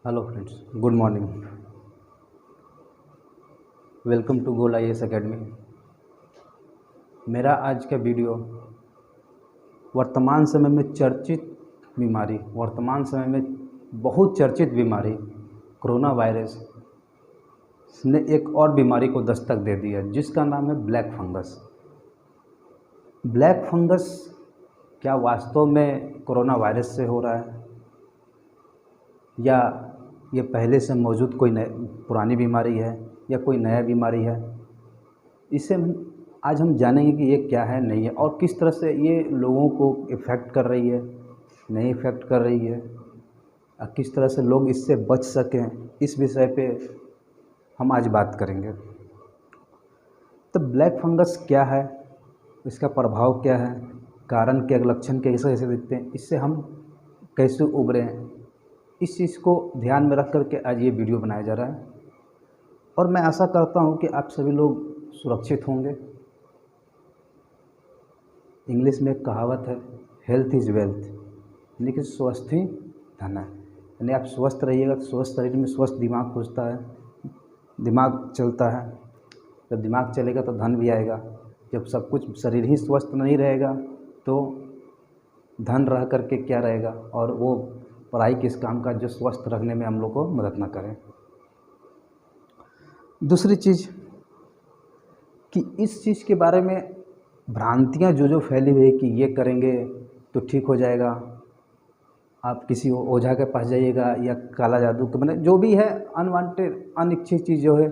Hello friends, good morning. Welcome to Goal IAS academy. मेरा आज का वीडियो वर्तमान समय में बहुत चर्चित बीमारी कोरोना वायरस ने एक और बीमारी को दस्तक दे दी है, जिसका नाम है ब्लैक फंगस। ब्लैक फंगस क्या वास्तव में कोरोना वायरस से हो रहा है या ये पहले से मौजूद कोई पुरानी बीमारी है या कोई नया बीमारी है? इसे आज हम जानेंगे कि ये क्या है, नहीं है, और किस तरह से ये लोगों को इफ़ेक्ट कर रही है, नहीं इफ़ेक्ट कर रही है, और किस तरह से लोग इससे बच सकें। इस विषय पे हम आज बात करेंगे। तो ब्लैक फंगस क्या है, इसका प्रभाव क्या है, कारण क्या, लक्षण कैसे कैसे दिखते हैं, इससे हम कैसे उबरें, इस चीज़ को ध्यान में रख करके आज ये वीडियो बनाया जा रहा है। और मैं आशा करता हूँ कि आप सभी लोग सुरक्षित होंगे। इंग्लिश में एक कहावत है, हेल्थ इज़ वेल्थ, यानी कि स्वस्थ ही धन है। यानी आप स्वस्थ रहिएगा तो स्वस्थ शरीर में स्वस्थ दिमाग खुजता है, दिमाग चलता है। जब दिमाग चलेगा तो धन भी आएगा। जब सब कुछ शरीर ही स्वस्थ नहीं रहेगा तो धन रह करके क्या रहेगा, और वो पढ़ाई किस काम का जो स्वस्थ रखने में हम लोग को मदद ना करें। दूसरी चीज़ कि इस चीज़ के बारे में भ्रांतियाँ जो फैली हुई है कि ये करेंगे तो ठीक हो जाएगा, आप किसी ओझा के पास जाइएगा या काला जादू के, मतलब जो भी है अनवांटेड अनिच्छित चीज़ जो है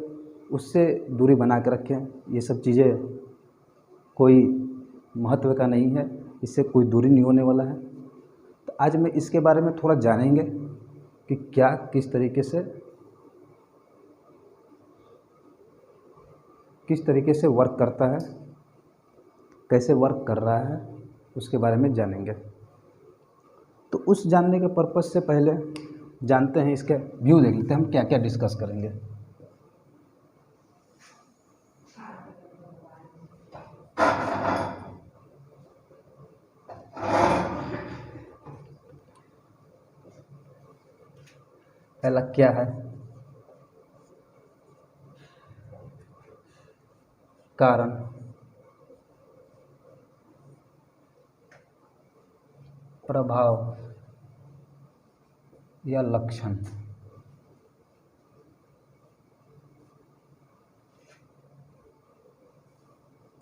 उससे दूरी बना के रखें। ये सब चीज़ें कोई महत्व का नहीं है, इससे कोई दूरी नहीं होने वाला है। तो आज मैं इसके बारे में थोड़ा जानेंगे कि क्या किस तरीके से वर्क करता है, कैसे वर्क कर रहा है, उसके बारे में जानेंगे। तो उस जानने के पर्पज़ से पहले जानते हैं इसके व्यू, देख लेते हैं हम क्या क्या डिस्कस करेंगे। पहला क्या है, कारण, प्रभाव या लक्षण।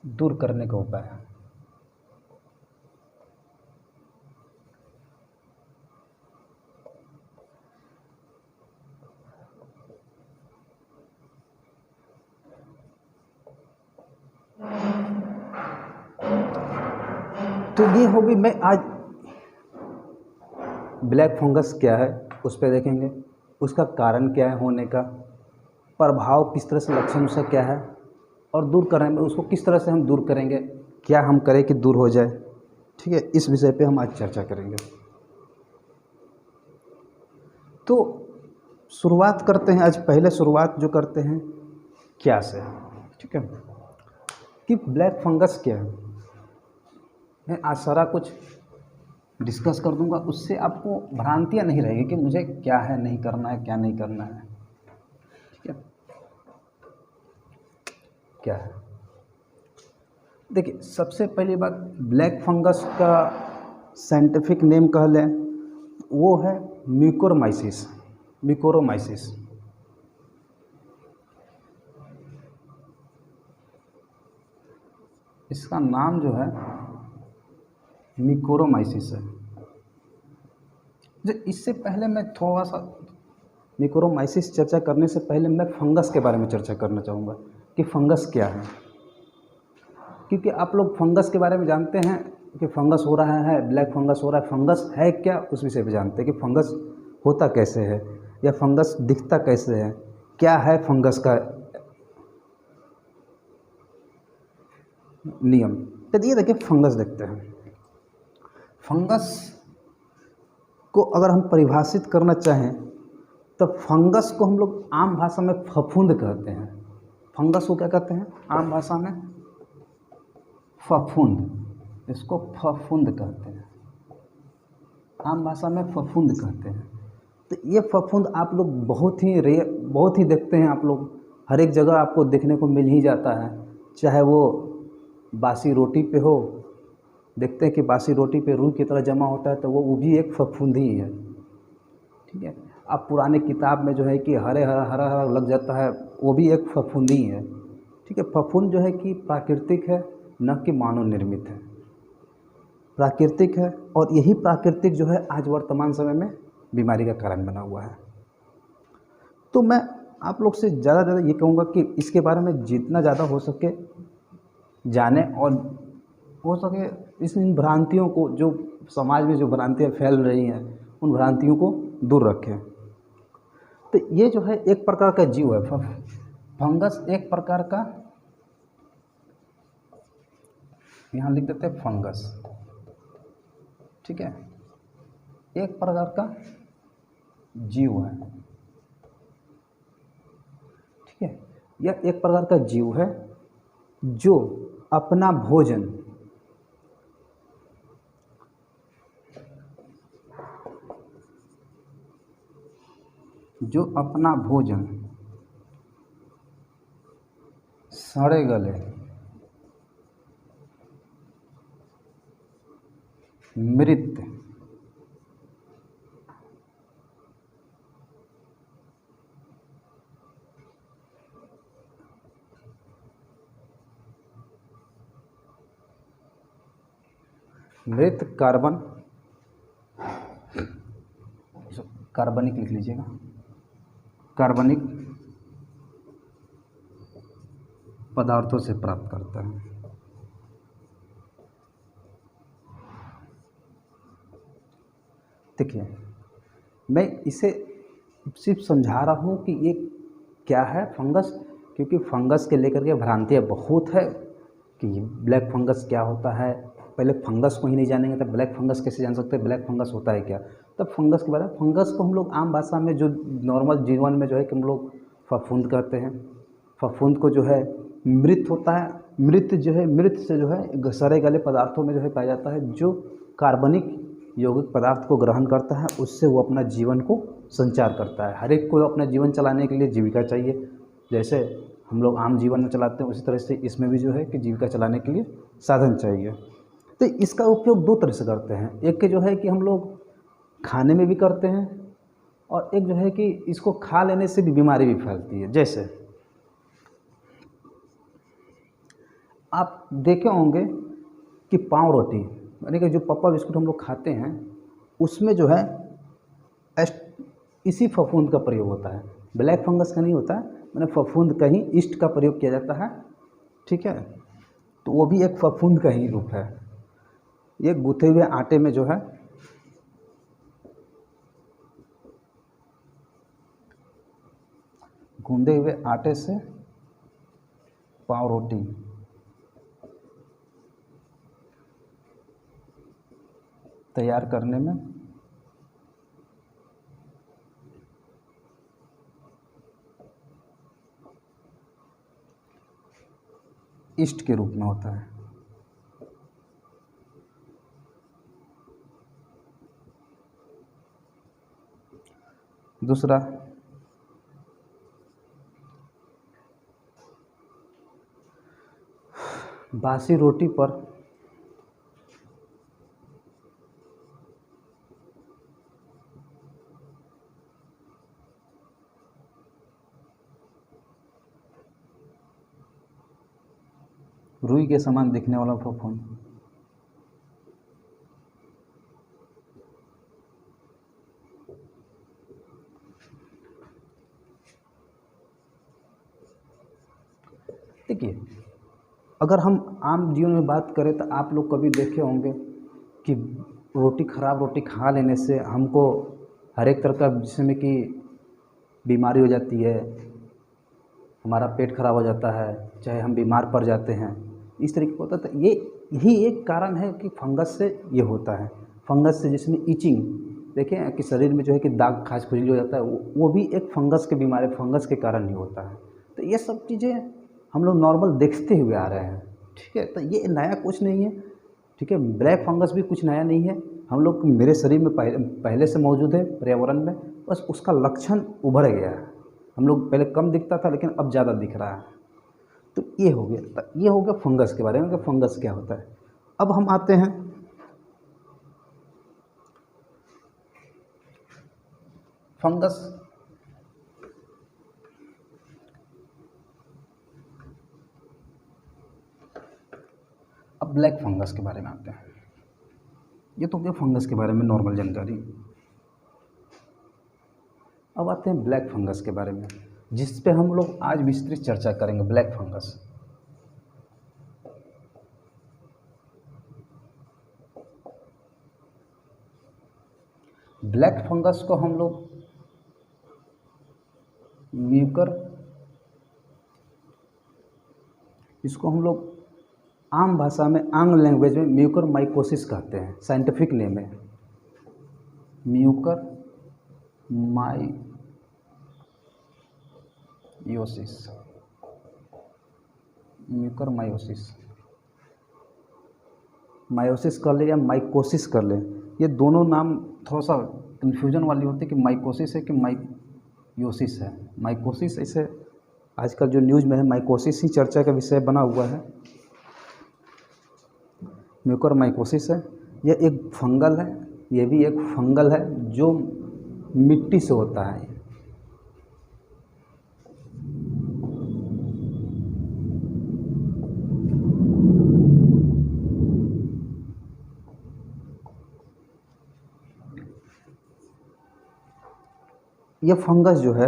दूर करने का उपाय। तो ये होगी, मैं आज ब्लैक फंगस क्या है उस पर देखेंगे, उसका कारण क्या है होने का, प्रभाव किस तरह से, लक्षण उसका क्या है, और दूर करने में उसको किस तरह से हम दूर करेंगे, क्या हम करें कि दूर हो जाए। ठीक है, इस विषय पे हम आज चर्चा करेंगे। तो शुरुआत करते हैं, आज पहले शुरुआत जो करते हैं क्या से। ठीक है, कि ब्लैक फंगस क्या है। मैं आज सारा कुछ डिस्कस कर दूंगा, उससे आपको भ्रांतियां नहीं रहेगी कि मुझे क्या है नहीं करना है, क्या नहीं करना है। ठीक है, क्या है, देखिए सबसे पहली बात, ब्लैक फंगस का साइंटिफिक नेम कह लें वो है म्यूकोरमाइसिस। म्यूकोरमाइसिस इसका नाम जो है म्यूकोरमाइसिस है। जो इससे पहले मैं थोड़ा सा म्यूकोरमाइसिस चर्चा करने से पहले मैं फंगस के बारे में चर्चा करना चाहूँगा कि फंगस क्या है। क्योंकि आप लोग फंगस के बारे में जानते हैं कि फंगस हो रहा है, ब्लैक फंगस हो रहा है, फंगस है क्या उस विषय पे जानते हैं कि फंगस होता कैसे है या फंगस दिखता कैसे है, क्या है फंगस का नियम। तो ये देखिए, फंगस देखते हैं। फंगस को अगर हम परिभाषित करना चाहें तो फंगस को हम लोग आम भाषा में फफूंद कहते हैं। फंगस को क्या कहते हैं आम भाषा में? फफूंद। इसको फफूंद कहते हैं, आम भाषा में फफूंद कहते हैं। तो ये फफूंद आप लोग बहुत ही देखते हैं आप लोग, हर एक जगह आपको देखने को मिल ही जाता है। चाहे वो बासी रोटी पे हो, देखते हैं कि बासी रोटी पे रूई की तरह जमा होता है, तो वो भी एक फफूंद ही है। ठीक है। अब पुराने किताब में जो है कि हरे हरा हरा हरा लग जाता है, वो भी एक फफूंद ही है। ठीक है। फफूंद जो है कि प्राकृतिक है, न कि मानव निर्मित है। प्राकृतिक है, और यही प्राकृतिक जो है आज वर्तमान समय में बीमारी का कारण बना हुआ है। तो मैं आप लोग से ज़्यादा ये कहूँगा कि इसके बारे में जितना ज़्यादा हो सके जाने, और हो सके इन भ्रांतियों को, जो समाज में जो भ्रांतियाँ फैल रही हैं, उन भ्रांतियों को दूर रखें। तो ये जो है एक प्रकार का जीव है, फंगस एक प्रकार का, यहाँ लिख देते हैं फंगस। ठीक है। एक प्रकार का जीव है। ठीक है। यह एक प्रकार का जीव है जो अपना भोजन सड़े गले मृत कार्बनिक लिख लीजिएगा, कार्बनिक पदार्थों से प्राप्त करता है। देखिए, मैं इसे सिर्फ समझा रहा हूँ कि ये क्या है फंगस, क्योंकि फंगस के लेकर के भ्रांतियाँ बहुत है कि ब्लैक फंगस क्या होता है। पहले फंगस को ही नहीं जानेंगे तो ब्लैक फंगस कैसे जान सकते हैं, ब्लैक फंगस होता है क्या। तब फंगस के बारे में, फंगस को हम लोग आम भाषा में जो नॉर्मल जीवन में जो है कि हम लोग फफूंद कहते हैं। फफूंद को जो है मृत होता है, मृत जो है, मृत से जो है सड़े गले पदार्थों में जो है पाया जाता है, जो कार्बनिक यौगिक पदार्थ को ग्रहण करता है, उससे वो अपना जीवन को संचार करता है। हर एक को अपना जीवन चलाने के लिए जीविका चाहिए, जैसे हम लोग आम जीवन में चलाते हैं, उसी तरह से इसमें भी जो है कि जीविका चलाने के लिए साधन चाहिए। तो इसका उपयोग दो तरह से करते हैं, एक के जो है कि हम लोग खाने में भी करते हैं, और एक जो है कि इसको खा लेने से भी बीमारी भी फैलती है। जैसे आप देखे होंगे कि पाव रोटी, यानी कि जो पप्पा बिस्कुट हम लोग खाते हैं, उसमें जो है इसी फफूंद का प्रयोग होता है, ब्लैक फंगस का नहीं होता है, मैंने फफूंद का ही ईस्ट का प्रयोग किया जाता है। ठीक है। तो वो भी एक फफूंद का ही रूप है। ये गूथे हुए आटे में जो है गूंदे हुए आटे से पाव रोटी तैयार करने में ईस्ट के रूप में होता है। दूसरा, बासी रोटी पर रुई के समान दिखने वाला फफूंद। देखिए, अगर हम आम जीवन में बात करें तो आप लोग कभी देखे होंगे कि खराब रोटी खा लेने से हमको हर एक तरह का, जिसमें कि बीमारी हो जाती है, हमारा पेट खराब हो जाता है, चाहे हम बीमार पड़ जाते हैं, इस तरीके का होता है। तो यही एक कारण है कि फंगस से ये होता है। फंगस से जिसमें ईचिंग, देखें कि शरीर में जो है कि दाग खाज खुजली हो जाता है, वो भी एक फंगस की बीमारी, फंगस के कारण ही होता है। तो ये सब चीज़ें हम लोग नॉर्मल देखते हुए आ रहे हैं। ठीक है। तो ये नया कुछ नहीं है। ठीक है। ब्लैक फंगस भी कुछ नया नहीं है। हम लोग मेरे शरीर में पहले से मौजूद है पर्यावरण में, बस उसका लक्षण उभर गया है। हम लोग पहले कम दिखता था लेकिन अब ज़्यादा दिख रहा है। तो ये हो गया, तो ये हो गया फंगस के बारे में कि फंगस क्या होता है। अब हम आते हैं फंगस। अब ब्लैक फंगस के बारे में आते हैं। ये तो क्या फंगस के बारे में नॉर्मल जानकारी। अब आते हैं ब्लैक फंगस के बारे में, जिस पे हम लोग आज विस्तृत चर्चा करेंगे। ब्लैक फंगस, ब्लैक फंगस को हम लोग म्यूकर, इसको हम लोग आम भाषा में, आंग्ल लैंग्वेज में म्यूकर माइकोसिस कहते हैं। साइंटिफिक नेम है म्यूकर माइयोसिस, म्यूकर माइयोसिस, माइयोसिस कर ले या माइकोसिस कर ले, ये दोनों नाम थोड़ा सा कन्फ्यूजन वाली होती है कि माइकोसिस है कि माइयोसिस है। माइकोसिस ऐसे आजकल जो न्यूज़ में है माइकोसिस ही चर्चा का विषय बना हुआ है। म्यूकर माइकोसिस है, यह एक फंगल है, यह भी एक फंगल है जो मिट्टी से होता है। यह फंगस जो है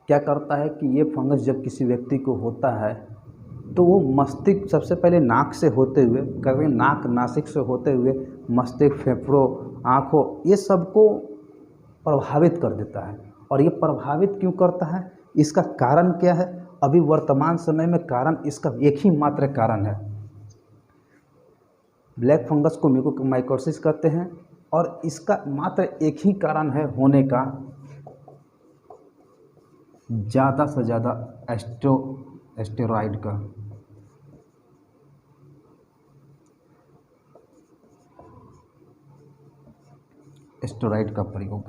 क्या करता है कि ये फंगस जब किसी व्यक्ति को होता है तो वो मस्तिष्क, सबसे पहले नाक से होते हुए, कभी नाक नासिक से होते हुए मस्तिष्क, फेफड़ों, आँखों, ये सबको प्रभावित कर देता है। और ये प्रभावित क्यों करता है, इसका कारण क्या है? अभी वर्तमान समय में कारण इसका एक ही मात्र कारण है। ब्लैक फंगस को म्यूकोमाइकोसिस कहते हैं और इसका मात्र एक ही कारण है होने का, ज़्यादा से ज़्यादा स्टेरॉइड का। स्टेरॉइड का प्रयोग।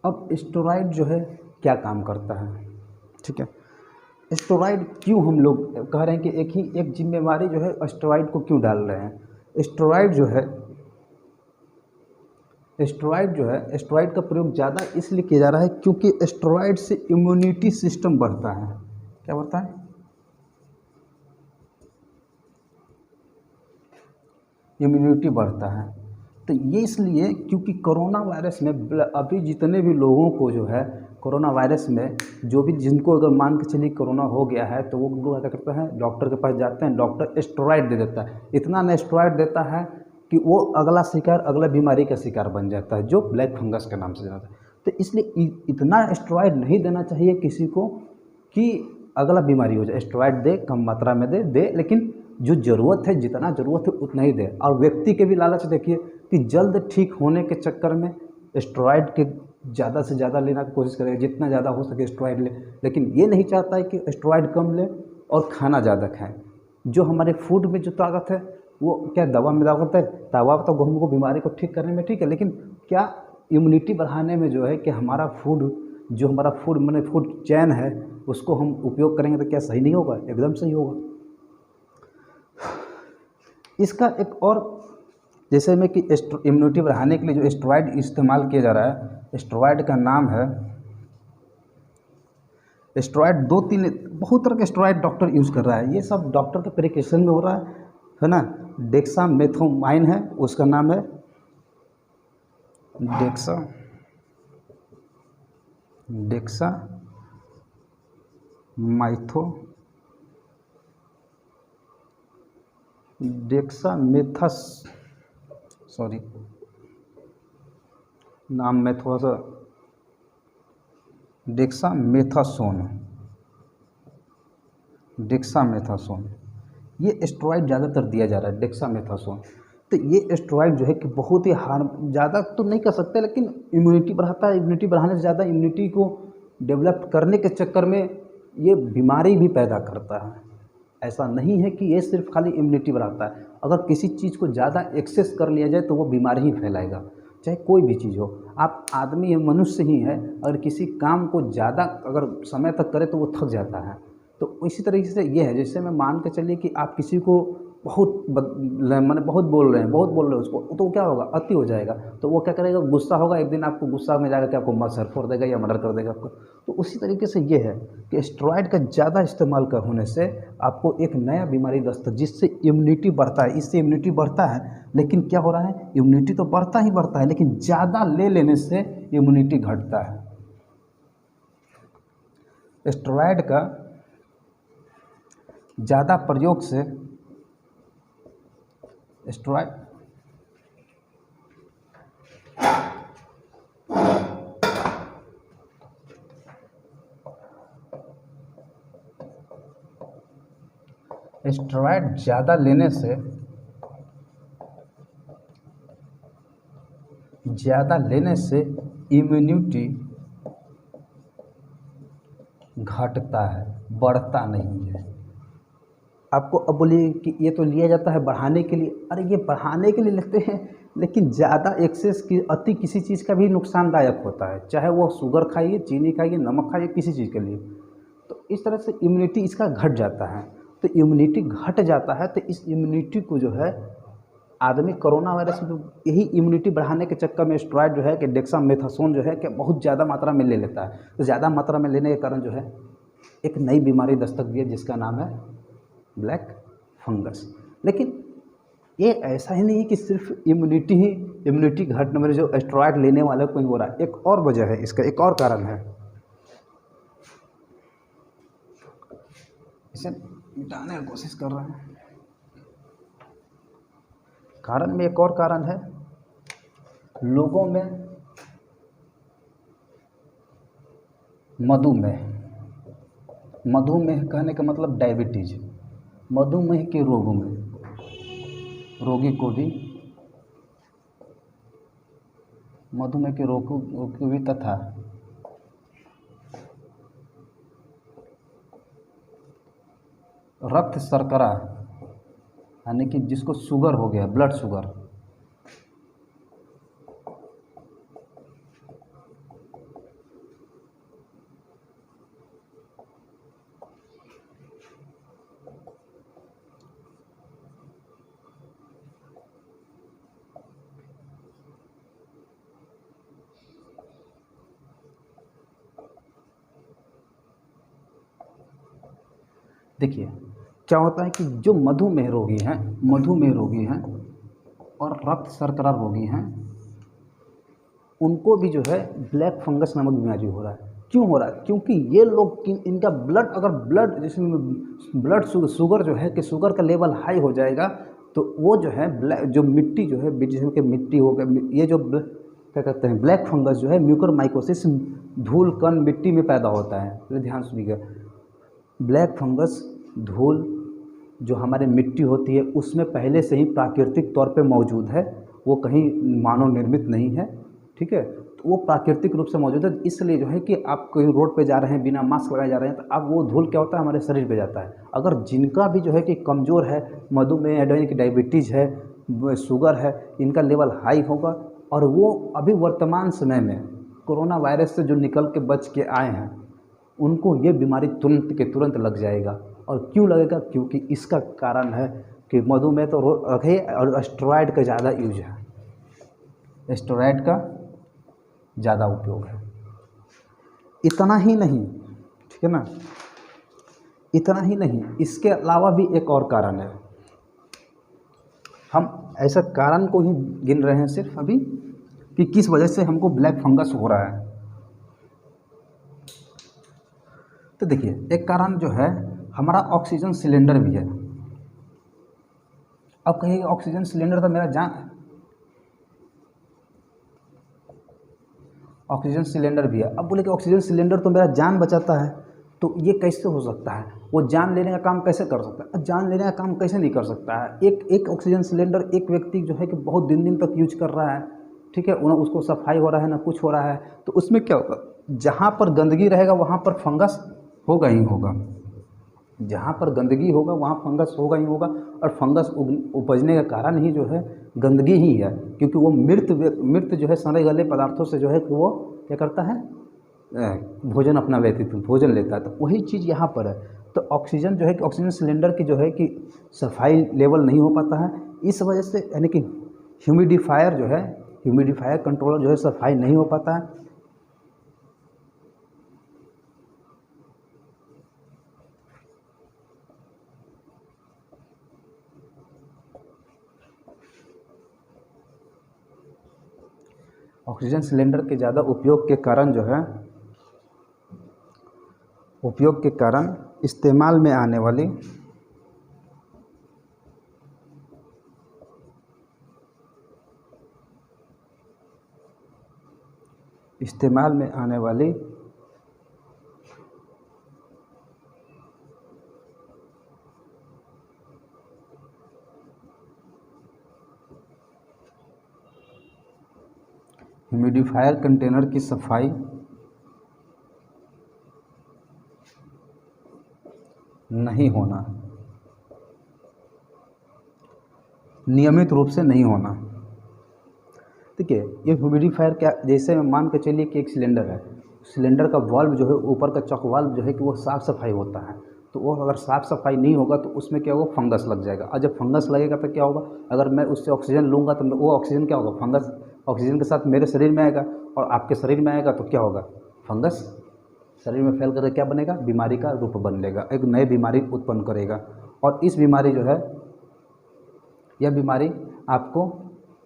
अब स्टेरॉइड जो है क्या काम करता है, ठीक है। स्टेरॉइड क्यों हम लोग कह रहे हैं कि एक जिम्मेवारी जो है स्टेरॉइड को क्यों डाल रहे हैं। स्टेरॉइड का प्रयोग ज़्यादा इसलिए किया जा रहा है क्योंकि स्टेरॉइड से इम्यूनिटी सिस्टम बढ़ता है। क्या बढ़ता है? इम्यूनिटी बढ़ता है। तो ये इसलिए क्योंकि कोरोना वायरस में अभी जितने भी लोगों को जो है कोरोना वायरस में जो भी, जिनको अगर मान के चलिए कोरोना हो गया है तो वो लोग क्या करते हैं, डॉक्टर के पास जाते हैं, डॉक्टर स्टेरॉइड दे देता है। इतना न स्टेरॉइड देता है कि वो अगला बीमारी का शिकार बन जाता है, जो ब्लैक फंगस के नाम से जाता है। तो इसलिए इतना स्टेरॉइड नहीं देना चाहिए किसी को कि अगला बीमारी हो जाए। स्टेरॉइड दे, कम मात्रा में दे, लेकिन जो ज़रूरत है, जितना ज़रूरत है उतना ही दे। और व्यक्ति के भी लालच देखिए कि जल्द ठीक होने के चक्कर में स्टेरॉइड के ज़्यादा से ज़्यादा लेना की कोशिश करेगा, जितना ज़्यादा हो सके स्टेरॉइड ले, लेकिन ये नहीं चाहता है कि स्टेरॉइड कम ले और खाना ज़्यादा खाएं। जो हमारे फूड में जो ताकत है वो क्या दवा में ताकत है? दवा तो हम को बीमारी को ठीक करने में ठीक है, लेकिन क्या इम्यूनिटी बढ़ाने में जो है कि हमारा फूड माने फूड चैन है उसको हम उपयोग करेंगे तो क्या सही नहीं होगा? एकदम सही होगा। इसका एक और, जैसे में कि इम्यूनिटी बढ़ाने के लिए जो स्टेरॉइड इस्तेमाल किया जा रहा है, स्टेरॉइड का नाम है स्टेरॉइड। बहुत तरह के स्टेरॉइड डॉक्टर यूज़ कर रहा है। ये सब डॉक्टर के प्रिस्क्रिप्शन में हो रहा है ना। डेक्सामेथोमाइन है, उसका नाम है नाम में थोड़ा सा डेक्सामेथासोन, ये स्टेरॉइड ज़्यादातर दिया जा रहा है, डेक्सामेथासोन। तो ये स्टेरॉइड जो है कि बहुत ही ज़्यादा तो नहीं कर सकते, लेकिन इम्यूनिटी बढ़ाता है। इम्यूनिटी बढ़ाने से ज़्यादा इम्यूनिटी को डेवलप करने के चक्कर में ये बीमारी भी पैदा करता है। ऐसा नहीं है कि ये सिर्फ खाली इम्यूनिटी बढ़ाता है, अगर किसी चीज़ को ज़्यादा एक्सेस कर लिया जाए तो वो बीमारी ही फैलाएगा, चाहे कोई भी चीज़ हो। आप आदमी मनुष्य ही है, अगर किसी काम को ज़्यादा अगर समय तक करे तो वो थक जाता है। तो इसी तरीके से ये है, जैसे मैं मान के चलिए कि आप किसी को बहुत माने बहुत बोल रहे हैं उसको, तो क्या होगा, अति हो जाएगा, तो वो क्या करेगा, गुस्सा होगा, एक दिन आपको गुस्सा में जाकर के आपको सर फोड़ देगा या मर्डर कर देगा आपको। तो उसी तरीके से ये है कि स्टेरॉयड का ज़्यादा इस्तेमाल कर होने से आपको एक नया बीमारी दस्तक, जिससे इम्यूनिटी बढ़ता है, इससे इम्यूनिटी बढ़ता है, लेकिन क्या हो रहा है, इम्यूनिटी तो बढ़ता ही बढ़ता है, लेकिन ज़्यादा ले लेने से इम्यूनिटी घटता है। स्टेरॉयड का ज़्यादा प्रयोग से स्टेरॉयड स्टेरॉयड ज़्यादा लेने से इम्यूनिटी घटता है, बढ़ता नहीं है। आपको अब बोलिए कि ये तो लिया जाता है बढ़ाने के लिए, अरे ये बढ़ाने के लिए लेते हैं, लेकिन ज़्यादा एक्सेस की अति किसी चीज़ का भी नुकसानदायक होता है, चाहे वो शुगर खाइए, चीनी खाइए, नमक खाइए, किसी चीज़ के लिए। तो इस तरह से इम्यूनिटी इसका घट जाता है। तो इम्यूनिटी घट जाता है, तो इस इम्यूनिटी को जो है आदमी कोरोना वायरस में यही इम्यूनिटी बढ़ाने के चक्कर में स्टेरॉयड जो है कि डेक्सामेथासोन जो है कि बहुत ज़्यादा मात्रा में ले लेता है। तो ज़्यादा मात्रा में लेने के कारण जो है एक नई बीमारी दस्तक दी है, जिसका नाम है ब्लैक फंगस। लेकिन ये ऐसा ही नहीं है कि सिर्फ इम्यूनिटी घटने में जो स्टेरॉयड लेने वाले को ही हो रहा है, एक और वजह है इसका, एक और कारण है। इसे मिटाने की कोशिश कर रहे हैं। कारण में एक और कारण है, लोगों में मधुमेह कहने का मतलब डायबिटीज, मधुमेह के रोगों में रोगी को भी मधुमेह के रोग को भी तथा रक्त शर्करा यानी कि जिसको शुगर हो गया, ब्लड शुगर, देखिए क्या होता है कि जो मधुमेह रोगी हैं और रक्त शर्करा रोगी हैं, उनको भी जो है ब्लैक फंगस नामक बीमारी हो रहा है। क्यों हो रहा है? क्योंकि ये लोग इनका ब्लड जिसमें ब्लड शुगर जो है कि शुगर का लेवल हाई हो जाएगा, तो वो जो है जो मिट्टी जो है, जिसमें कि मिट्टी हो गया, ये जो क्या कहते हैं ब्लैक फंगस जो है म्यूकोरमाइकोसिस, धूल कण मिट्टी में पैदा होता है। तो ध्यान सुनिएगा, ब्लैक फंगस धूल जो हमारे मिट्टी होती है उसमें पहले से ही प्राकृतिक तौर पे मौजूद है, वो कहीं मानव निर्मित नहीं है, ठीक है। तो वो प्राकृतिक रूप से मौजूद है, इसलिए जो है कि आप कहीं रोड पे जा रहे हैं, बिना मास्क लगाए जा रहे हैं, तो अब वो धूल क्या होता है, हमारे शरीर पे जाता है। अगर जिनका भी जो है कि कमज़ोर है, मधुमेह यानी कि डायबिटीज़ है, शुगर है, इनका लेवल हाई होगा, और वो अभी वर्तमान समय में कोरोना वायरस से जो निकल के बच के आए हैं, उनको ये बीमारी तुरंत के तुरंत लग जाएगा। और क्यों लगेगा? क्योंकि इसका कारण है कि मधुमेह तो रखे, और स्टेरॉयड का ज़्यादा यूज है, स्टेरॉयड का ज़्यादा उपयोग है। इतना ही नहीं, ठीक है ना, इतना ही नहीं, इसके अलावा भी एक और कारण है। हम ऐसा कारण को ही गिन रहे हैं सिर्फ अभी कि किस वजह से हमको ब्लैक फंगस हो रहा है। तो देखिए, एक कारण जो है हमारा ऑक्सीजन सिलेंडर भी है। अब कहिए ऑक्सीजन सिलेंडर तो मेरा जान, ऑक्सीजन सिलेंडर भी है। अब बोले कि ऑक्सीजन सिलेंडर तो मेरा जान बचाता है, तो ये कैसे हो सकता है? वो जान लेने का काम कैसे कर सकता है? जान लेने का काम कैसे नहीं कर सकता है? एक ऑक्सीजन सिलेंडर एक व्यक्ति जो है कि बहुत दिन तक यूज कर रहा है, ठीक है, ना उसको सफाई हो रहा है ना कुछ हो रहा है, तो उसमें क्या होगा, जहाँ पर गंदगी रहेगा वहाँ पर फंगस होगा ही होगा। जहाँ पर गंदगी होगा वहाँ फंगस होगा ही होगा, और फंगस उपजने का कारण ही जो है गंदगी ही है, क्योंकि वो मृत जो है सड़े गले पदार्थों से जो है वो क्या करता है, भोजन अपना व्यतीत भोजन लेता है। तो वही चीज़ यहाँ पर है। तो ऑक्सीजन जो है कि ऑक्सीजन सिलेंडर की जो है कि सफाई लेवल नहीं हो पाता है, इस वजह से यानी कि ह्यूमिडिफायर जो है, ह्यूमिडिफायर कंट्रोलर जो है सफाई नहीं हो पाता है। ऑक्सीजन सिलेंडर के ज़्यादा उपयोग के कारण जो है, उपयोग के कारण इस्तेमाल में आने वाली इस्तेमाल में आने वाली ह्यूमिडिफायर कंटेनर की सफाई नहीं होना, नियमित रूप से नहीं होना। ठीक है, ये ह्यूमिडिफायर क्या, जैसे मान के चलिए कि एक सिलेंडर है, सिलेंडर का वाल्व जो है ऊपर का चक वाल्व जो है कि वो साफ़ सफाई होता है, तो वो अगर साफ़ सफाई नहीं होगा तो उसमें क्या होगा, फंगस लग जाएगा। और जब फंगस लगेगा तो क्या होगा, अगर मैं उससे ऑक्सीजन लूँगा तो वो ऑक्सीजन क्या होगा, फंगस ऑक्सीजन के साथ मेरे शरीर में आएगा, और आपके शरीर में आएगा तो क्या होगा, फंगस शरीर में फैल कर क्या बनेगा, बीमारी का रूप बन लेगा, एक नई बीमारी उत्पन्न करेगा। और इस बीमारी जो है, यह बीमारी आपको,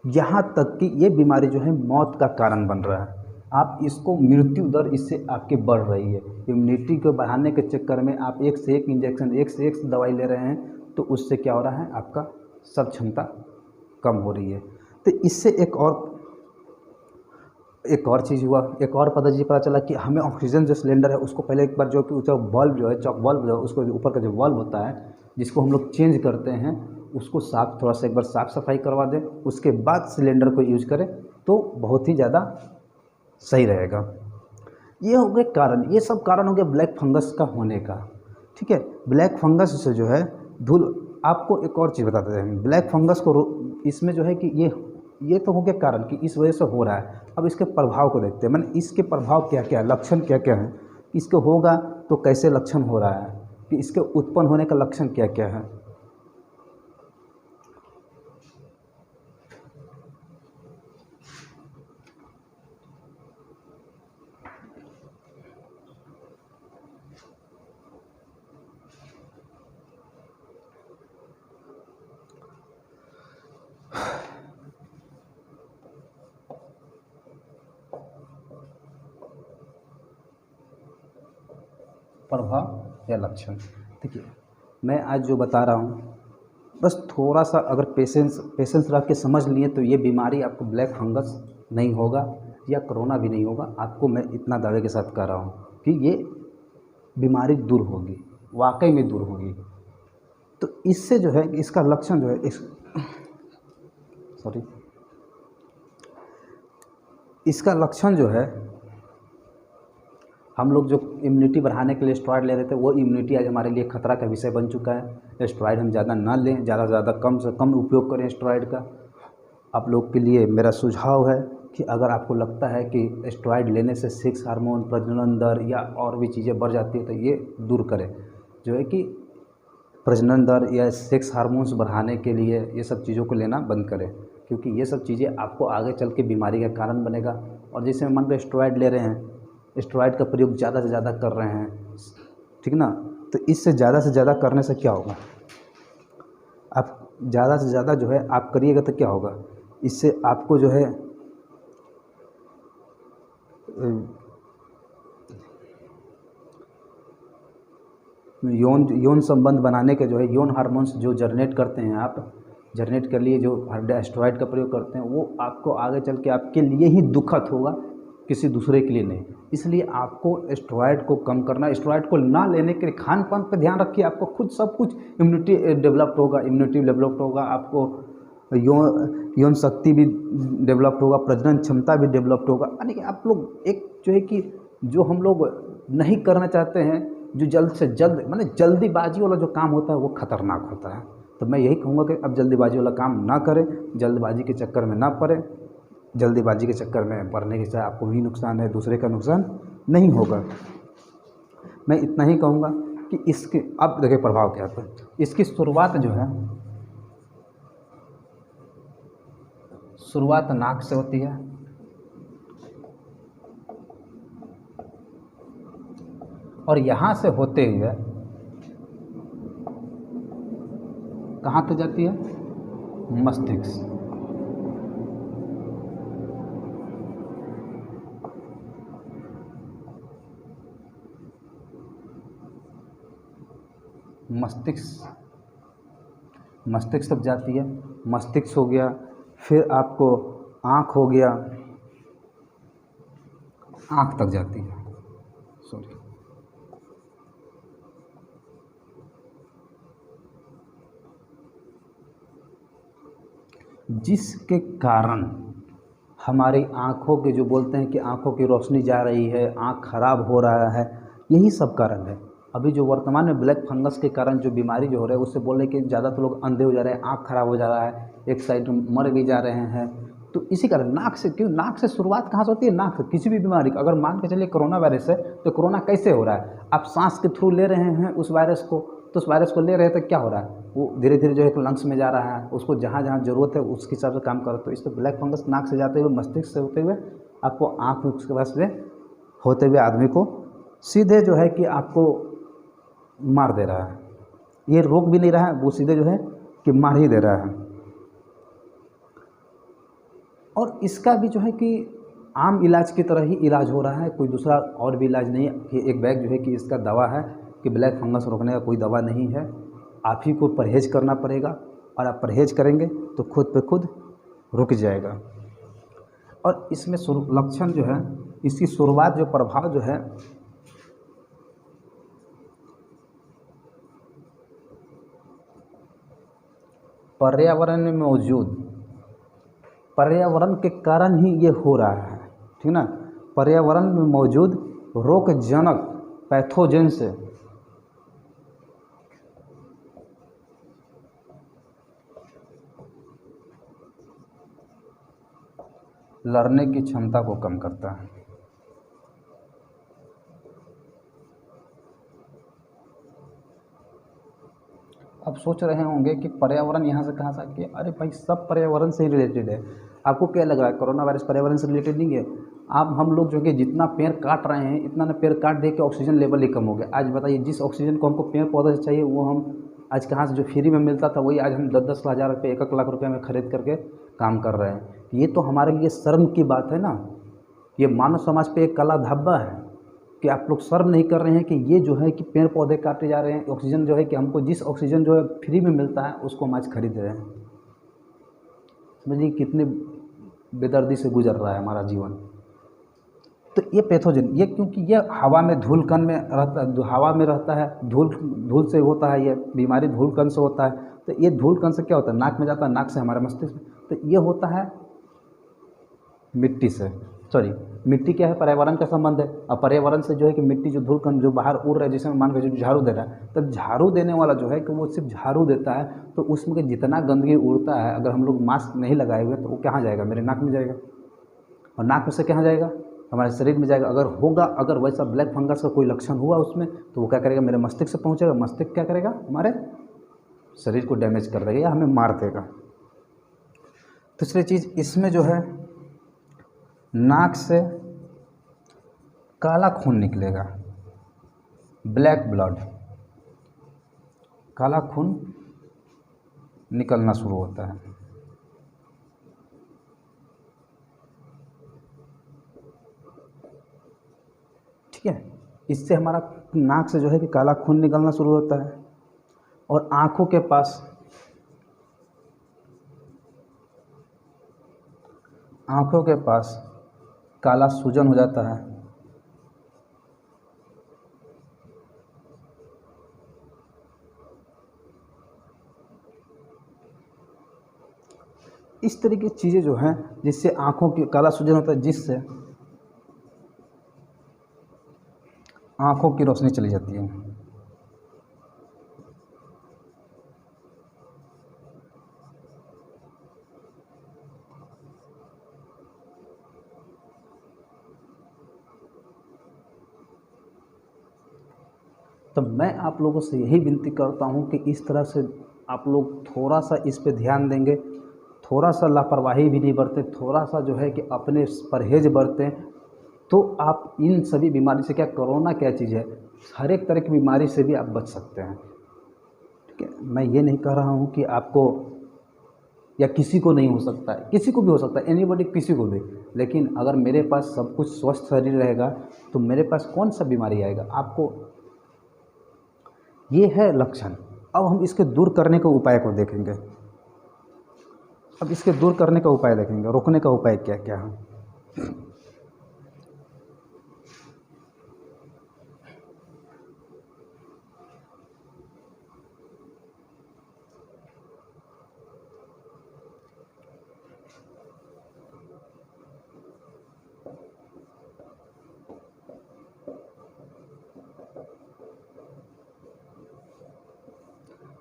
यहाँ तक कि ये बीमारी जो है मौत का कारण बन रहा है। आप इसको, मृत्यु दर इससे आपकी बढ़ रही है। इम्यूनिटी को बढ़ाने के चक्कर में आप एक से एक इंजेक्शन, एक से एक दवाई ले रहे हैं, तो उससे क्या हो रहा है, आपका सब क्षमता कम हो रही है। तो इससे एक और चीज़ हुआ, एक और पता चला कि हमें ऑक्सीजन जो सिलेंडर है उसको पहले एक बार जो कि उसका बल्ब जो है, चॉक बल्ब जो है, उसको ऊपर का जो बल्ब होता है जिसको हम लोग चेंज करते हैं, उसको साफ, थोड़ा सा एक बार साफ़ सफाई करवा दें, उसके बाद सिलेंडर को यूज करें तो बहुत ही ज़्यादा सही रहेगा। ये हो गए कारण, ये सब कारण हो गया ब्लैक फंगस का होने का। ठीक है, ब्लैक फंगस से जो है धूल, आपको एक और चीज़ बताते हैं, ब्लैक फंगस को इसमें जो है कि ये तो हो गया कारण कि इस वजह से हो रहा है। अब इसके प्रभाव को देखते हैं, मैंने इसके प्रभाव क्या क्या है, लक्षण क्या क्या है, इसको होगा तो कैसे लक्षण हो रहा है, कि इसके उत्पन्न होने का लक्षण क्या क्या है। प्रभाव या लक्षण, देखिए मैं आज जो बता रहा हूँ, बस थोड़ा सा अगर पेशेंस रख के समझ लिए तो ये बीमारी आपको ब्लैक फंगस नहीं होगा या कोरोना भी नहीं होगा। आपको मैं इतना दावे के साथ कह रहा हूँ कि ये बीमारी दूर होगी, वाकई में दूर होगी। तो इससे जो है, इसका लक्षण जो है, इसका लक्षण जो है, हम लोग जो इम्यूनिटी बढ़ाने के लिए स्टेरॉइड ले रहे थे, वो इम्यूनिटी आज हमारे लिए खतरा का विषय बन चुका है। स्टेरॉइड हम ज़्यादा ना लें, ज़्यादा से ज़्यादा कम से कम उपयोग करें स्टेरॉइड का। आप लोग के लिए मेरा सुझाव है कि अगर आपको लगता है कि स्टेरॉइड लेने से सेक्स हार्मोन, प्रजनन दर या और भी चीज़ें बढ़ जाती है, तो ये दूर करें। जो है कि प्रजनन दर या सेक्स हार्मोन्स बढ़ाने के लिए ये सब चीज़ों को लेना बंद करें, क्योंकि ये सब चीज़ें आपको आगे चल के बीमारी का कारण बनेगा। और जैसे मान लो स्टेरॉइड ले रहे हैं, स्टेरॉइड का प्रयोग ज़्यादा से ज़्यादा कर रहे हैं, ठीक ना, तो इससे ज़्यादा से ज़्यादा करने से क्या होगा, आप ज़्यादा से ज़्यादा जो है आप करिएगा तो क्या होगा, इससे आपको जो है यौन संबंध बनाने के जो है यौन हार्मोन्स जो जनरेट करते हैं, आप जनरेट कर लिए जो स्टेरॉइड का प्रयोग करते हैं, वो आपको आगे चल के आपके लिए ही दुखद होगा, किसी दूसरे के लिए नहीं। इसलिए आपको स्टेरॉइड को कम करना, स्टेरॉइड को ना लेने के लिए खान पान पर ध्यान रखिए। आपको खुद सब कुछ इम्यूनिटी डेवलप्ड होगा, आपको यौन शक्ति भी डेवलप्ड होगा, प्रजनन क्षमता भी डेवलप्ड होगा। यानी कि आप लोग एक जो है कि जो हम लोग नहीं करना चाहते हैं, जो जल्द से जल्द माने जल्दीबाजी वाला जो काम होता है वो खतरनाक होता है। तो मैं यही कहूँगा कि अब जल्दीबाजी वाला काम ना करें, जल्दबाजी के चक्कर में ना पड़े। जल्दीबाजी के चक्कर में पड़ने के चाहे आपको ही नुकसान है, दूसरे का नुकसान नहीं होगा। मैं इतना ही कहूँगा कि इसके अब देखिए प्रभाव क्या होता है। इसकी शुरुआत जो है, शुरुआत नाक से होती है और यहाँ से होते हुए कहाँ तक जाती है, मस्तिष्क। मस्तिष्क तक जाती है। मस्तिष्क हो गया, फिर आपको आँख हो गया, आँख तक जाती है, सॉरी, जिसके कारण हमारी आँखों के जो बोलते हैं कि आँखों की रोशनी जा रही है, आँख खराब हो रहा है, यही सब कारण है। अभी जो वर्तमान में ब्लैक फंगस के कारण जो बीमारी जो हो रहा है, उससे बोल रहे हैं कि ज़्यादातर लोग अंधे हो जा रहे हैं, आँख खराब हो जा रहा है, एक साइड मर भी जा रहे हैं। तो इसी कारण नाक से, क्यों नाक से शुरुआत कहाँ से होती है, नाक से। किसी भी बीमारी का अगर मान के चलिए कोरोना वायरस है, तो कोरोना कैसे हो रहा है, आप सांस के थ्रू ले रहे हैं उस वायरस को, तो उस वायरस को ले रहे हैं तो क्या हो रहा है, वो धीरे धीरे जो है लंग्स में जा रहा है, उसको जहाँ जहाँ ज़रूरत है उसके हिसाब से काम करो। तो इससे ब्लैक फंगस नाक से जाते हुए मस्तिष्क से होते हुए आपको आँख में उसके पास में होते हुए आदमी को सीधे जो है कि आपको मार दे रहा है। ये रोक भी नहीं रहा है, वो सीधे जो है कि मार ही दे रहा है। और इसका भी जो है कि आम इलाज की तरह ही इलाज हो रहा है, कोई दूसरा और भी इलाज नहीं है कि एक बैग जो है कि इसका दवा है कि ब्लैक फंगस रोकने का कोई दवा नहीं है। आप ही को परहेज़ करना पड़ेगा, और आप परहेज़ करेंगे तो खुद पे खुद रुक जाएगा। और इसमें लक्षण जो है, इसकी शुरुआत जो प्रभाव जो है, पर्यावरण में मौजूद, पर्यावरण के कारण ही ये हो रहा है, ठीक ना। पर्यावरण में मौजूद रोगजनक पैथोजन से लड़ने की क्षमता को कम करता है। अब सोच रहे होंगे कि पर्यावरण यहाँ से कहाँ से आ गया। अरे भाई, सब पर्यावरण से ही रिलेटेड है। आपको क्या लग रहा है कोरोना वायरस पर्यावरण से रिलेटेड नहीं है? आप हम लोग जो कि जितना पेड़ काट रहे हैं, इतना ना पेड़ काट दे के ऑक्सीजन लेवल ही कम हो गया। आज बताइए, जिस ऑक्सीजन को हमको पेड़ पौधे से चाहिए वो हम आज कहाँ से, जो फ्री में मिलता था वही आज हम 10-10 हज़ार रुपये, 1-1 लाख रुपये में खरीद करके काम कर रहे हैं। ये तो हमारे लिए शर्म की बात है ना। ये मानव समाज पे एक कला धब्बा है कि आप लोग शर्म नहीं कर रहे हैं कि ये जो है कि पेड़ पौधे काटे जा रहे हैं, ऑक्सीजन जो है कि हमको जिस ऑक्सीजन जो है फ्री में मिलता है उसको हम आज खरीद रहे हैं। समझिए कितने बेदर्दी से गुजर रहा है हमारा जीवन। तो ये पैथोजन, ये क्योंकि ये हवा में धूल कण में रहता, हवा में रहता है, धूल से होता है, ये बीमारी धूल कण से होता है। तो ये धूल कण से क्या होता है, नाक में जाता है, नाक से हमारे मस्तिष्क में। तो ये होता है मिट्टी से, सॉरी, मिट्टी क्या है, पर्यावरण का संबंध है। और पर्यावरण से जो है कि मिट्टी जो धूल कण जो बाहर उड़ रहा है, जिसमें मान के जो झाड़ू दे रहा है, तो झाड़ू देने वाला जो है कि वो सिर्फ झाड़ू देता है, तो उसमें जितना गंदगी उड़ता है, अगर हम लोग मास्क नहीं लगाए हुए तो वो कहाँ जाएगा, मेरे नाक में जाएगा, और नाक में से कहाँ जाएगा, हमारे शरीर में जाएगा। अगर वैसा ब्लैक फंगस का कोई लक्षण हुआ उसमें, तो वो क्या करेगा, मेरे मस्तिष्क से पहुँचेगा, मस्तिष्क क्या करेगा, हमारे शरीर को डैमेज कर देगा या हमें मार देगा। दूसरी चीज़ इसमें जो है, नाक से काला खून निकलेगा, ब्लैक ब्लड, काला खून निकलना शुरू होता है। ठीक है, इससे हमारा नाक से जो है कि काला खून निकलना शुरू होता है, और आँखों के पास काला सूजन हो जाता है। इस तरह की चीज़ें जो हैं जिससे आँखों की काला सूजन होता है, जिससे आँखों की रोशनी चली जाती है। तो मैं आप लोगों से यही विनती करता हूँ कि इस तरह से आप लोग थोड़ा सा इस पे ध्यान देंगे, थोड़ा सा लापरवाही भी नहीं बरतें, थोड़ा सा जो है कि अपने परहेज बरतें, तो आप इन सभी बीमारी से, क्या कोरोना क्या चीज़ है, हर एक तरह की बीमारी से भी आप बच सकते हैं। ठीक है, मैं ये नहीं कह रहा हूँ कि आपको या किसी को नहीं हो सकता है, किसी को भी हो सकता है, एनीबॉडी, किसी को भी। लेकिन अगर मेरे पास सब कुछ स्वस्थ शरीर रहेगा तो मेरे पास कौन सा बीमारी आएगा आपको। ये है लक्षण। अब हम इसके दूर करने के उपाय को देखेंगे। अब इसके दूर करने का उपाय देखेंगे, रोकने का उपाय क्या क्या है।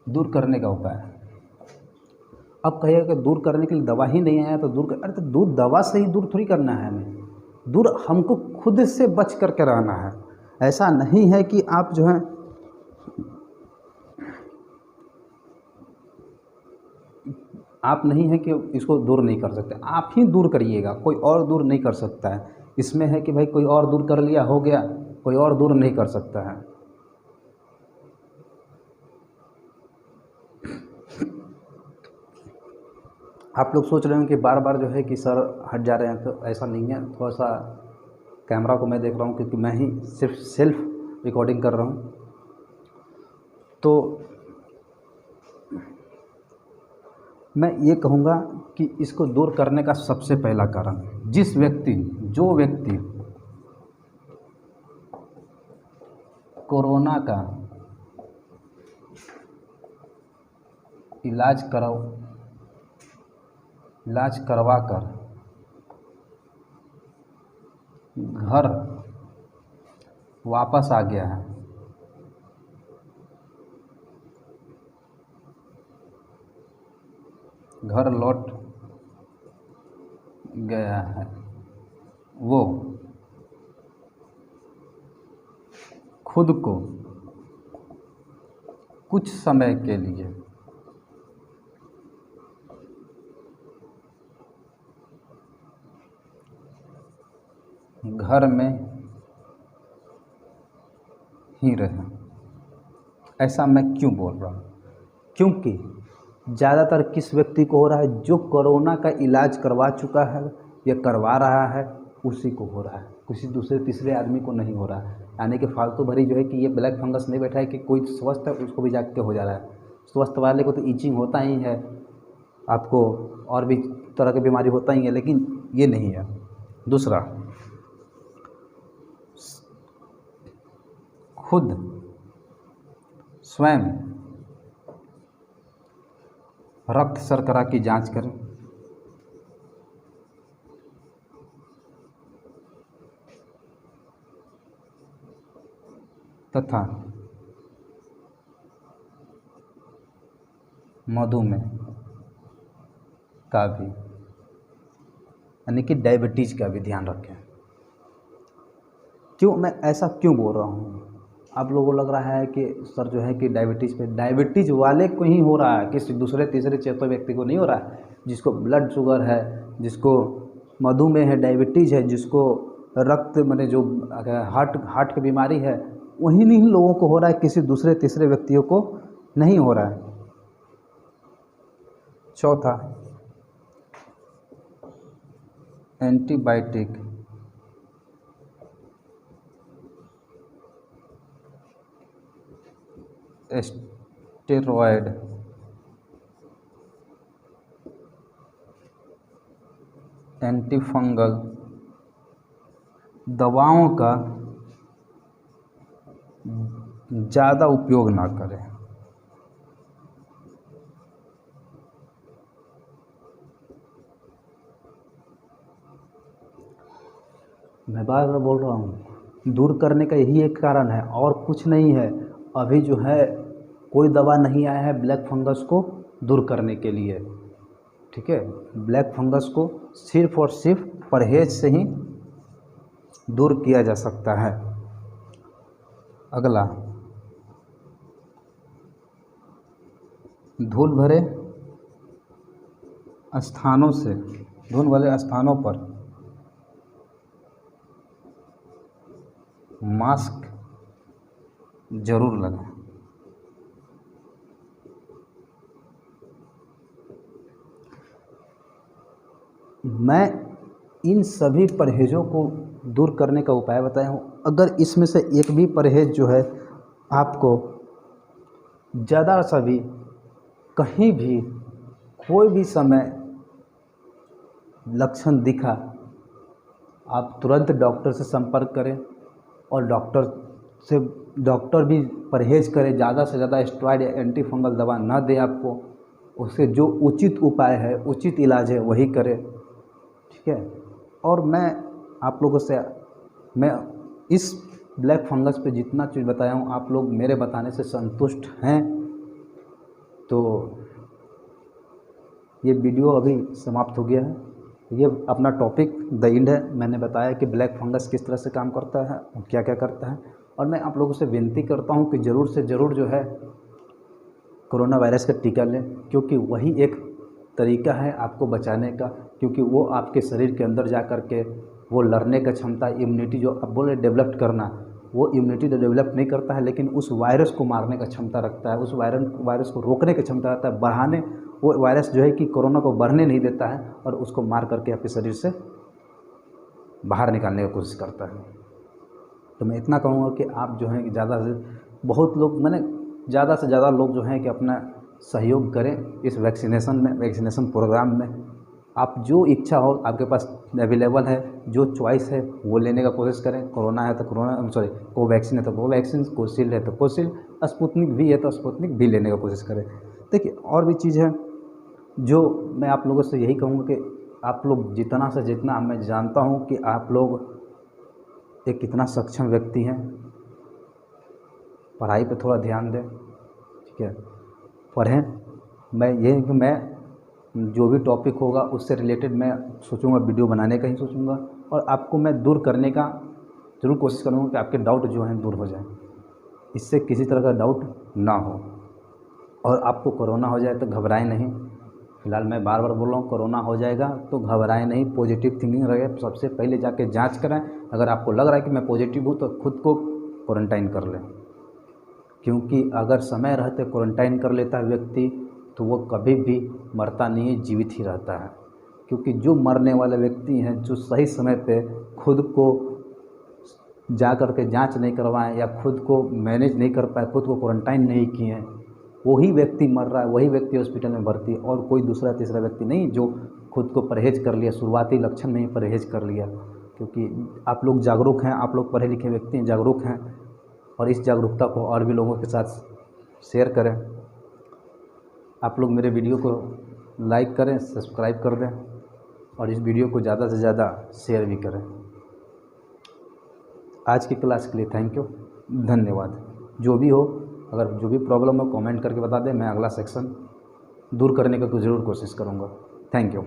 दूर करने का उपाय, अब कहिएगा कि दूर करने के लिए दवा ही नहीं आया तो दूर कर, अरे तो दूर दवा से ही दूर थोड़ी करना है हमें, दूर हमको खुद से बच करके रहना है। ऐसा नहीं है कि आप जो है आप नहीं है कि इसको दूर नहीं कर सकते, आप ही दूर करिएगा, कोई और दूर नहीं कर सकता है। इसमें है कि भाई कोई और दूर कर लिया हो गया, कोई और दूर नहीं कर सकता है। आप लोग सोच रहे हो कि बार बार जो है कि सर हट जा रहे हैं, तो ऐसा नहीं है। थोड़ा सा कैमरा को मैं देख रहा हूँ क्योंकि मैं ही सिर्फ सेल्फ रिकॉर्डिंग कर रहा हूँ। तो मैं ये कहूँगा कि इसको दूर करने का सबसे पहला कारण, जो व्यक्ति कोरोना का इलाज करवा कर घर वापस आ गया है, घर लौट गया है, वो खुद को कुछ समय के लिए घर में ही रहे। ऐसा मैं क्यों बोल रहा हूँ? क्योंकि ज़्यादातर किस व्यक्ति को हो रहा है, जो कोरोना का इलाज करवा चुका है या करवा रहा है, उसी को हो रहा है, किसी दूसरे तीसरे आदमी को नहीं हो रहा है। यानी कि फालतू भरी जो है कि ये ब्लैक फंगस नहीं बैठा है कि कोई स्वस्थ है उसको भी जाके हो जा रहा है। स्वस्थ वाले को तो ईचिंग होता ही है, आपको और भी तरह की बीमारी होता ही है, लेकिन ये नहीं है। दूसरा, खुद स्वयं रक्त शर्करा की जांच करें, तथा मधुमेह का भी, यानी कि डायबिटीज़ का भी ध्यान रखें। क्यों मैं ऐसा क्यों बोल रहा हूँ? आप लोगों को लग रहा है कि सर जो है कि डायबिटीज़ वाले को ही हो रहा है, किसी दूसरे तीसरे चौथे व्यक्ति को नहीं हो रहा है। जिसको ब्लड शुगर है, जिसको मधुमेह है, डायबिटीज़ है, जिसको रक्त माने जो हार्ट की बीमारी है, वही नहीं लोगों को हो रहा है, किसी दूसरे तीसरे व्यक्तियों को नहीं हो रहा है। चौथा, एंटीबायोटिक स्टेरॉयड एंटीफंगल दवाओं का ज़्यादा उपयोग ना करें। मैं बार बार बोल रहा हूँ, दूर करने का यही एक कारण है और कुछ नहीं है। अभी जो है कोई दवा नहीं आया है ब्लैक फंगस को दूर करने के लिए, ठीक है। ब्लैक फंगस को सिर्फ़ और सिर्फ परहेज से ही दूर किया जा सकता है। अगला, धूल भरे स्थानों से, धूल भरे स्थानों पर मास्क जरूर लगाएं। मैं इन सभी परहेज़ों को दूर करने का उपाय बताया हूँ। अगर इसमें से एक भी परहेज़ जो है आपको ज़्यादा सा भी कहीं भी कोई भी समय लक्षण दिखा, आप तुरंत डॉक्टर से संपर्क करें और डॉक्टर भी परहेज़ करें, ज़्यादा से ज़्यादा स्टेरॉइड या एंटी फंगल दवा ना दे आपको। उससे जो उचित उपाय है, उचित इलाज है वही करें, ठीक है। और मैं आप लोगों से, मैं इस ब्लैक फंगस पे जितना चीज़ बताया हूँ आप लोग मेरे बताने से संतुष्ट हैं तो ये वीडियो अभी समाप्त हो गया है। ये अपना टॉपिक द एंड है। मैंने बताया कि ब्लैक फंगस किस तरह से काम करता है और क्या क्या करता है, और मैं आप लोगों से विनती करता हूँ कि ज़रूर से ज़रूर जो है कोरोना वायरस का टीका लें, क्योंकि वही एक तरीका है आपको बचाने का, क्योंकि वो आपके शरीर के अंदर जा कर के वो लड़ने का क्षमता, इम्यूनिटी जो आप बोल रहे डेवलप करना, वो इम्यूनिटी तो डेवलप नहीं करता है, लेकिन उस वायरस को मारने का क्षमता रखता है, उस वायरस को रोकने की क्षमता रखता है, बढ़ाने, वो वायरस जो है कि कोरोना को बढ़ने नहीं देता है और उसको मार करके आपके शरीर से बाहर निकालने की कोशिश करता है। तो मैं इतना कहूँगा कि आप जो है ज़्यादा से बहुत लोग, मैंने ज़्यादा से ज़्यादा लोग जो हैं कि अपना सहयोग करें इस वैक्सीनेशन में, वैक्सीनेशन प्रोग्राम में। आप जो इच्छा हो आपके पास अवेलेबल है, जो चॉइस है वो लेने का कोशिश करें। कोरोना है तो कोरोना, सॉरी कोवैक्सीन है तो कोवैक्सीन, कोशिल्ड है तो कोशिल्ड, स्पुतनिक भी है तो स्पुतनिक भी लेने का कोशिश करें। देखिए और भी चीज़ है जो मैं आप लोगों से यही कहूँगा कि आप लोग जितना से जितना, मैं जानता हूँ कि आप लोग एक कितना सक्षम व्यक्ति हैं, पढ़ाई पे थोड़ा ध्यान दें, ठीक है, पढ़ें। मैं यही कि मैं जो भी टॉपिक होगा उससे रिलेटेड मैं सोचूंगा, वीडियो बनाने का ही सोचूंगा, और आपको मैं दूर करने का ज़रूर कोशिश करूँगा कि आपके डाउट जो हैं दूर हो जाएं, इससे किसी तरह का डाउट ना हो। और आपको कोरोना हो जाए तो घबराएं नहीं। फ़िलहाल मैं बार बार बोल रहा हूँ, कोरोना हो जाएगा तो घबराएं नहीं, पॉजिटिव थिंकिंग रहे। सबसे पहले जाके जांच कराएं। अगर आपको लग रहा है कि मैं पॉजिटिव हूँ तो खुद को क्वारंटाइन कर लें, क्योंकि अगर समय रहते क्वारंटाइन कर लेता है व्यक्ति तो वो कभी भी मरता नहीं है, जीवित ही रहता है। क्योंकि जो मरने वाले व्यक्ति हैं, जो सही समय पे खुद को जा कर के जाँच नहीं करवाएं या खुद को मैनेज नहीं कर पाए, खुद को क्वारंटाइन नहीं किए हैं, वही व्यक्ति मर रहा है, वही व्यक्ति हॉस्पिटल में भर्ती है, और कोई दूसरा तीसरा व्यक्ति नहीं जो खुद को परहेज़ कर लिया, शुरुआती लक्षण में ही परहेज़ कर लिया। क्योंकि आप लोग जागरूक हैं, आप लोग पढ़े लिखे व्यक्ति हैं, जागरूक हैं, और इस जागरूकता को और भी लोगों के साथ शेयर करें। आप लोग मेरे वीडियो को लाइक करें, सब्सक्राइब कर दें, और इस वीडियो को ज़्यादा से ज़्यादा शेयर भी करें। आज की क्लास के लिए थैंक यू, धन्यवाद। जो भी हो, अगर जो भी प्रॉब्लम हो कमेंट करके बता दें, मैं अगला सेक्शन दूर करने का ज़रूर कोशिश करूँगा। Thank you.